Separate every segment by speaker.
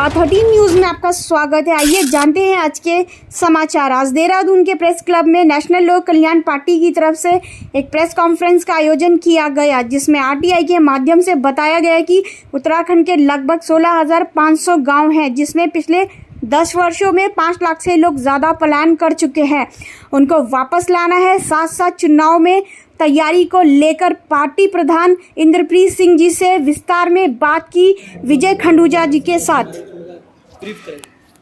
Speaker 1: 13 news में आपका स्वागत है। आइए जानते हैं आज के समाचार। आज देहरादून के प्रेस क्लब में नेशनल लोक कल्याण पार्टी की तरफ से एक प्रेस कॉन्फ्रेंस का आयोजन किया गया, जिसमें आरटीआई के माध्यम से बताया गया कि उत्तराखंड के लगभग 16,500 गांव हैं, जिसमें पिछले 10 वर्षों में 5 लाख से लोग ज़्यादा पलायन कर चुके हैं। उनको वापस लाना है। साथ साथ चुनाव में तैयारी को लेकर पार्टी प्रधान इंद्रप्रीत सिंह जी से विस्तार में बात की विजय खंडूजा जी के साथ।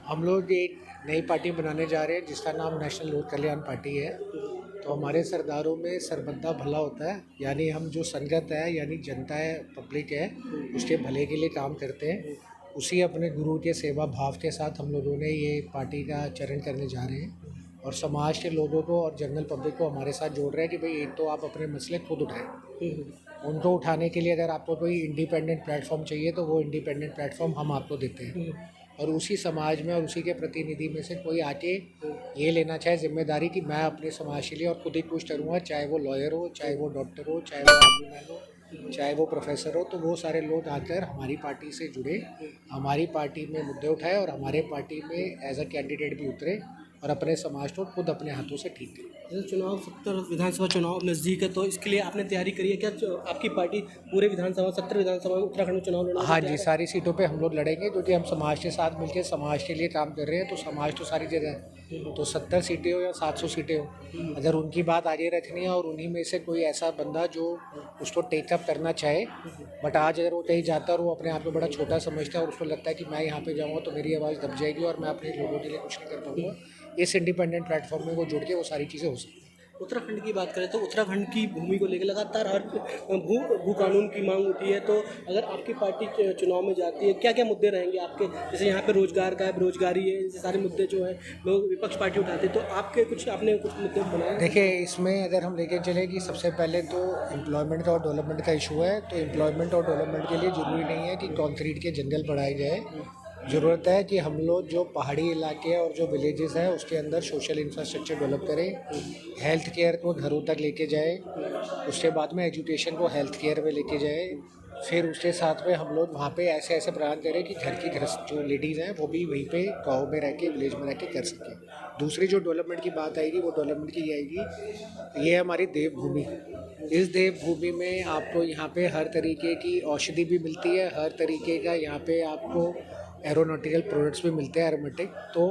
Speaker 2: हम लोग एक नई पार्टी बनाने जा रहे हैं जिसका नाम नेशनल लोक कल्याण पार्टी है। तो हमारे सरदारों में सरबंदा भला होता है, यानी हम जो संगत है यानी जनता है, पब्लिक है, उसके भले के लिए काम करते हैं। उसी अपने गुरु के सेवा भाव के साथ हम लोगों ने ये पार्टी का चरण करने जा रहे हैं और समाज के लोगों को और जनरल पब्लिक को हमारे साथ जोड़ रहे हैं कि भाई एक तो आप अपने मसले खुद उठाएं। उनको उठाने के लिए अगर आपको कोई इंडिपेंडेंट प्लेटफॉर्म चाहिए तो वो इंडिपेंडेंट प्लेटफॉर्म हम आपको देते हैं। और उसी समाज में और उसी के प्रतिनिधि में से कोई आके ये लेना चाहे जिम्मेदारी कि मैं अपने समाज के लिए और खुद ही कुछ करूँगा, चाहे वो लॉयर हो, चाहे वो डॉक्टर हो, चाहे वो आर्मी मैन हो, चाहे वो प्रोफेसर हो, तो वो सारे लोग आकर हमारी पार्टी से जुड़े, हमारी पार्टी में मुद्दे उठाए और हमारे पार्टी में एज अ कैंडिडेट भी उतरे और अपने समाज को खुद अपने हाथों से ठीक करें।
Speaker 3: जैसे चुनाव 70 विधानसभा चुनाव नज़दीक है, तो इसके लिए आपने तैयारी करी है क्या? आपकी पार्टी पूरे विधानसभा 70 विधानसभा में उत्तराखंड में चुनाव लड़ना?
Speaker 2: हाँ जी, सारी सीटों पे हम लोग लड़ेंगे क्योंकि हम समाज के साथ मिलकर समाज के लिए काम कर रहे हैं। तो समाज तो सारी जगह है, तो 70 सीटें हो या 700 सीटें हो, अगर उनकी बात आगे रखनी है और उन्हीं में से कोई ऐसा बंदा जो उसको टेकअप करना चाहे, बट आज अगर वो कहीं जाता है और वो अपने आप को बड़ा छोटा समझता है और उसको लगता है कि मैं यहाँ पे जाऊँगा तो मेरी आवाज़ दब जाएगी और मैं अपने लोगों के लिए कुछ नहीं कर पाऊँगा, इस इंडिपेंडेंट प्लेटफॉर्म में वो जुड़ के वो सारी चीज़ें हो सकती हैं।
Speaker 3: उत्तराखंड की बात करें तो उत्तराखंड की भूमि को लेकर लगातार हर भू कानून की मांग उठी है। तो अगर आपकी पार्टी चुनाव में जाती है, क्या क्या मुद्दे रहेंगे आपके? जैसे यहाँ पे रोजगार का है, बेरोजगारी है, ऐसे सारे मुद्दे जो है लोग विपक्ष पार्टी उठाते हैं, तो आपके आपने कुछ मुद्दे बनाए?
Speaker 2: देखिए, इसमें अगर हम लेके चले कि सबसे पहले तो एम्प्लॉयमेंट और डेवलपमेंट का इशू है। तो एम्प्लॉयमेंट और डेवलपमेंट के लिए ज़रूरी नहीं है कि कंक्रीट के जंगल बढ़ाए जाए। ज़रूरत है कि हम लोग जो पहाड़ी इलाके और जो विलेजेस हैं उसके अंदर सोशल इंफ्रास्ट्रक्चर डेवलप करें, हेल्थ केयर को घरों तक लेके जाए, उसके बाद में एजुकेशन को हेल्थ केयर में लेके जाए, फिर उसके साथ में हम लोग वहाँ पे ऐसे ऐसे प्रयास करें कि घर की जो लेडीज़ हैं वो भी वहीं पे गाँव में रह के, विलेज में रह के कर सकें। दूसरी जो डेवलपमेंट की बात आएगी वो डेवलपमेंट की आएगी, ये हमारी देवभूमि। इस देवभूमि में आपको यहाँ पे हर तरीके की औषधि भी मिलती है, हर तरीके का यहाँ पे आपको एरोनॉटिकल प्रोडक्ट्स भी मिलते हैं, एरोमेटिक। तो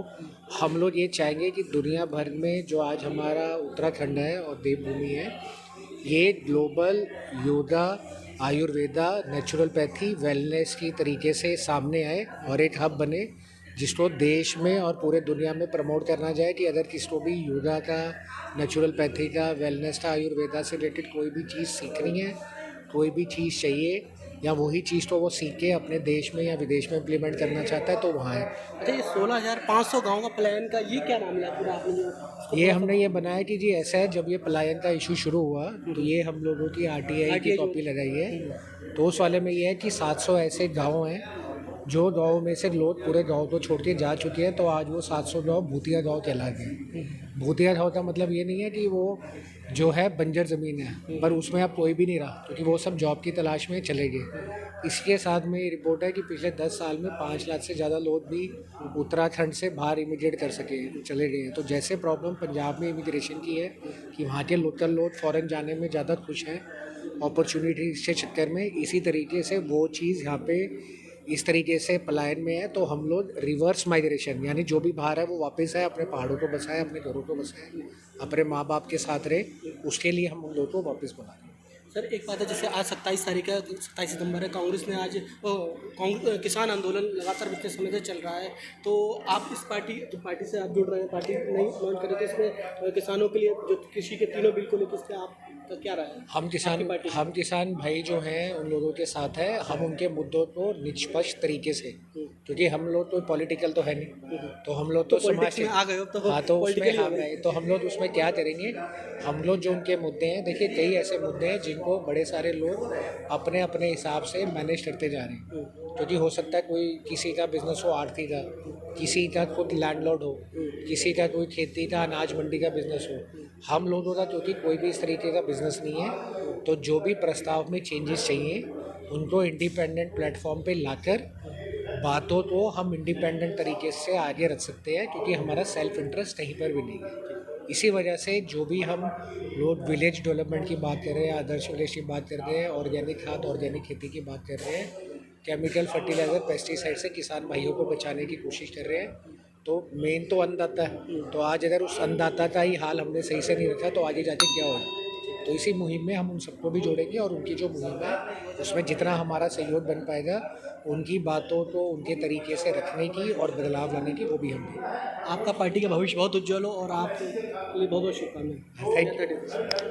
Speaker 2: हम लोग ये चाहेंगे कि दुनिया भर में जो आज हमारा उत्तराखंड है और देवभूमि है, ये global yoga, Ayurveda, naturopathy, wellness की तरीके से सामने आए और एक हब बने जिसको देश में और पूरे दुनिया में प्रमोट करना जाए कि अगर किसको भी योगा का, नेचुरलपैथी का, वेलनेस का, आयुर्वेदा से रिलेटेड कोई भी चीज़ सीखनी है, कोई भी चीज़ चाहिए या वही चीज़ तो वो सीख के अपने देश में या विदेश में इम्प्लीमेंट करना चाहता है तो वहाँ है।
Speaker 3: अच्छा, ये 16,500 गाँव का पलायन का ये क्या मामला है पूरा? आपने जो
Speaker 2: ये हमने ये बनाया कि जी ऐसा है, जब ये पलायन का इशू शुरू हुआ तो ये हम लोगों की आरटीआई की कॉपी लगाई है। तो उस वाले में ये है कि 700 ऐसे गांव हैं जो गांव में से लोग पूरे गांव को छोड़ के जा चुके हैं। तो आज वो 700 गांव भूतिया गांव कहला गए। भूतिया गांव का मतलब ये नहीं है कि वो जो है बंजर ज़मीन है, पर उसमें अब कोई भी नहीं रहा क्योंकि वो सब जॉब की तलाश में चले गए। इसके साथ में ये रिपोर्ट है कि पिछले 10 साल में 5 लाख से ज़्यादा लोग भी उत्तराखंड से बाहर इमिग्रेट कर सके, चले गए हैं। तो जैसे प्रॉब्लम पंजाब में इमिग्रेशन की है कि वहाँ के लोकल लोग फ़ॉरेन जाने में ज़्यादा खुश हैं अपॉर्चुनिटी के चक्कर में, इसी तरीके से वो चीज़ यहाँ पे इस तरीके से पलायन में है। तो हम लोग रिवर्स माइग्रेशन, यानी जो भी बाहर है वो वापस आए, अपने पहाड़ों को बसाए, अपने घरों को बसाए, अपने माँ बाप के साथ रहे, उसके लिए हम उन लोगों को वापस बुला रहे हैं।
Speaker 3: सर, एक बात है, जैसे आज 27 तारीख है, 27 सितंबर है, कांग्रेस ने आज किसान आंदोलन लगातार पिछले समय से चल रहा है। तो आप इस पार्टी से आप जुड़ रहे हैं, पार्टी नहीं लॉन्च करें, तो इसमें किसानों के लिए जो कृषि के तीनों बिल को लेकर इससे आपका क्या राय है?
Speaker 2: हम किसान भाई जो हैं उन लोगों के साथ हैं। हम उनके मुद्दों को निष्पक्ष तरीके से, क्योंकि हम लोग तो पॉलिटिकल तो है नहीं, तो हम लोग तो समाज से
Speaker 3: आ गए हो तो
Speaker 2: हाँ, तो उसमें हाँ तो हम लोग उसमें क्या करेंगे, हम लोग जो उनके मुद्दे हैं, देखिए कई ऐसे मुद्दे हैं जिनको बड़े सारे लोग अपने अपने हिसाब से मैनेज करते जा रहे हैं। क्योंकि हो सकता है कोई किसी का बिजनेस हो आरती का, किसी का खुद लैंडलॉर्ड हो, किसी का कोई खेती का, अनाज मंडी का बिजनेस हो। हम लोगों का क्योंकि कोई भी इस तरीके का बिजनेस नहीं है, तो जो भी प्रस्ताव में चेंजेस चाहिए उनको इंडिपेंडेंट प्लेटफॉर्म पे लाकर बातों तो हम इंडिपेंडेंट तरीके से आगे रख सकते हैं, क्योंकि हमारा सेल्फ इंटरेस्ट कहीं पर भी नहीं है। इसी वजह से जो भी हम लोग विलेज डेवलपमेंट की बात कर रहे हैं, आदर्श विलेज की बात कर रहे हैं, ऑर्गेनिक खाद ऑर्गेनिक खेती की बात कर रहे हैं, केमिकल फर्टिलाइज़र पेस्टिसाइड से किसान भाइयों को बचाने की कोशिश कर रहे हैं, तो मेन तो अन्नदाता है। तो आज अगर उस अन्नदाता का ही हाल हमने सही से नहीं रखा तो आगे जाके क्या होगा। तो इसी मुहिम में हम उन सबको भी जोड़ेंगे और उनकी जो मुहिम है उसमें जितना हमारा सहयोग बन पाएगा, उनकी बातों को उनके तरीके से रखने की और बदलाव लाने की वो भी हम देंगे।
Speaker 3: आपका पार्टी का भविष्य बहुत उज्जवल हो और आपके लिए बहुत बहुत शुभकामनाएं।
Speaker 2: Thank you.